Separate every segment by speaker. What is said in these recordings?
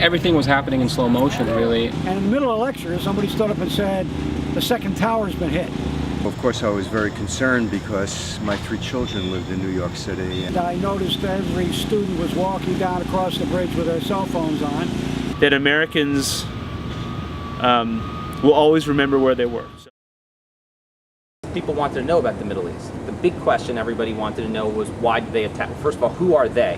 Speaker 1: everything was happening in slow motion, really.
Speaker 2: And in the middle of the lecture, somebody stood up and said, the second tower's been hit.
Speaker 3: Of course, I was very concerned because my 3 children lived in New York City.
Speaker 2: And I noticed every student was walking down across the bridge with their cell phones on.
Speaker 4: That Americans will always remember where they were.
Speaker 5: People wanted to know about the Middle East. The big question everybody wanted to know was, why did they attack? First of all, who are they?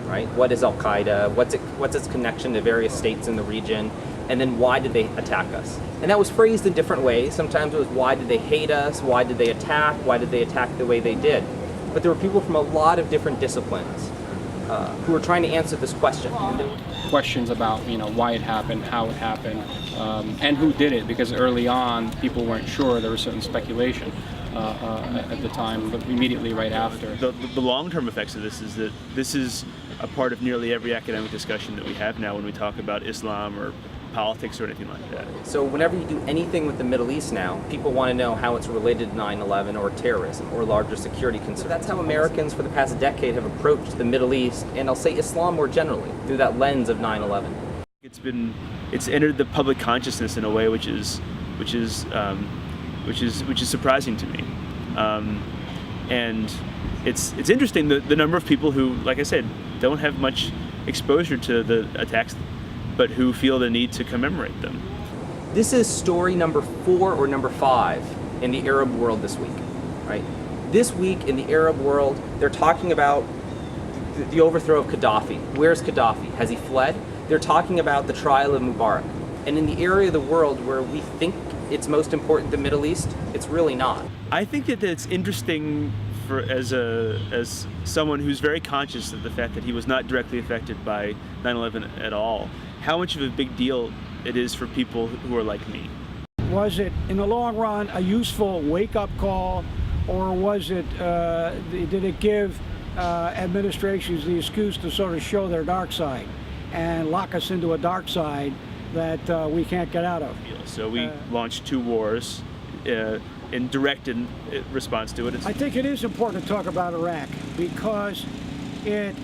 Speaker 5: Right? What is Al-Qaeda? What's its connection to various states in the region? And then why did they attack us? And that was phrased in different ways. Sometimes it was, why did they hate us? Why did they attack? Why did they attack the way they did? But there were people from a lot of different disciplines who were trying to answer this question.
Speaker 1: Questions about, why it happened, how it happened, and who did it, because early on people weren't sure. There was certain speculation at the time, but immediately right after.
Speaker 4: The long-term effects of this is that this is a part of nearly every academic discussion that we have now when we talk about Islam or politics or anything like that.
Speaker 5: So whenever you do anything with the Middle East now, people want to know how it's related to 9/11 or terrorism or larger security concerns. So that's how Americans for the past decade have approached the Middle East, and I'll say Islam more generally, through that lens of 9/11.
Speaker 4: It's entered the public consciousness in a way which is surprising to me, and it's interesting the number of people who, like I said, don't have much exposure to the attacks, but who feel the need to commemorate them.
Speaker 5: This is story number 4 or number 5 in the Arab world this week, right? This week in the Arab world, they're talking about the overthrow of Gaddafi. Where's Gaddafi? Has he fled? They're talking about the trial of Mubarak. And in the area of the world where we think it's most important, the Middle East, it's really not.
Speaker 4: I think that it's interesting as someone who's very conscious of the fact that he was not directly affected by 9/11 at all, how much of a big deal it is for people who are like me.
Speaker 2: Was it, in the long run, a useful wake-up call, or was it, did it give administrations the excuse to sort of show their dark side and lock us into a dark side that we can't get out of?
Speaker 4: So we launched 2 wars in direct response to it.
Speaker 2: I think it is important to talk about Iraq because it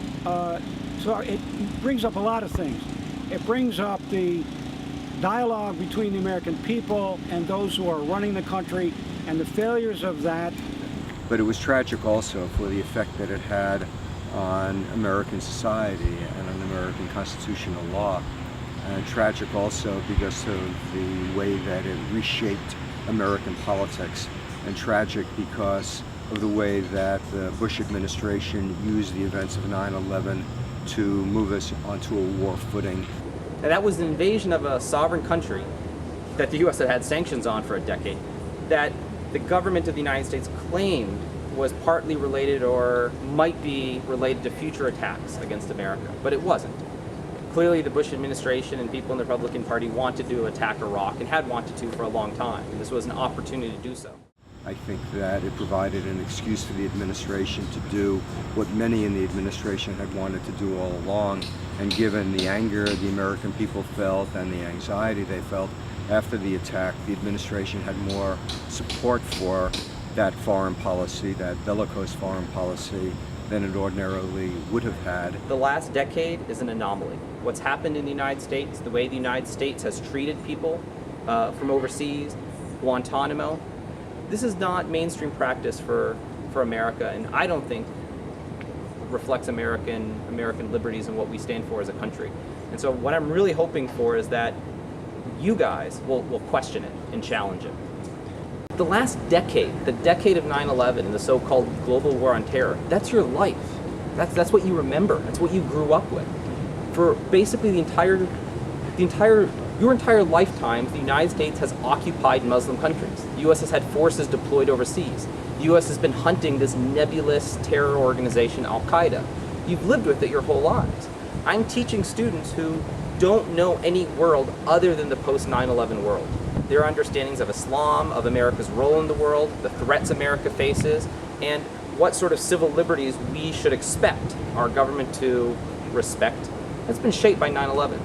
Speaker 2: brings up a lot of things. It brings up the dialogue between the American people and those who are running the country and the failures of that.
Speaker 3: But it was tragic also for the effect that it had on American society and on American constitutional law. And tragic also because of the way that it reshaped American politics, and tragic because of the way that the Bush administration used the events of 9/11 to move us onto a war footing.
Speaker 5: And that was an invasion of a sovereign country that the U.S. had had sanctions on for a decade, that the government of the United States claimed was partly related or might be related to future attacks against America, but it wasn't. Clearly the Bush administration and people in the Republican Party wanted to attack Iraq and had wanted to for a long time, and this was an opportunity to do so.
Speaker 3: I think that it provided an excuse for the administration to do what many in the administration had wanted to do all along, and given the anger the American people felt and the anxiety they felt after the attack, the administration had more support for that foreign policy, that bellicose foreign policy, than it ordinarily would have had.
Speaker 5: The last decade is an anomaly. What's happened in the United States, the way the United States has treated people from overseas, Guantanamo, this is not mainstream practice for America, and I don't think reflects American liberties and what we stand for as a country. And so what I'm really hoping for is that you guys will question it and challenge it. The last decade, the decade of 9/11 and the so-called global war on terror, that's your life. That's what you remember. That's what you grew up with. For basically your entire lifetime, the United States has occupied Muslim countries. The U.S. has had forces deployed overseas. The U.S. has been hunting this nebulous terror organization, Al-Qaeda. You've lived with it your whole lives. I'm teaching students who don't know any world other than the post-9/11 world. Their understandings of Islam, of America's role in the world, the threats America faces, and what sort of civil liberties we should expect our government to respect, has been shaped by 9/11.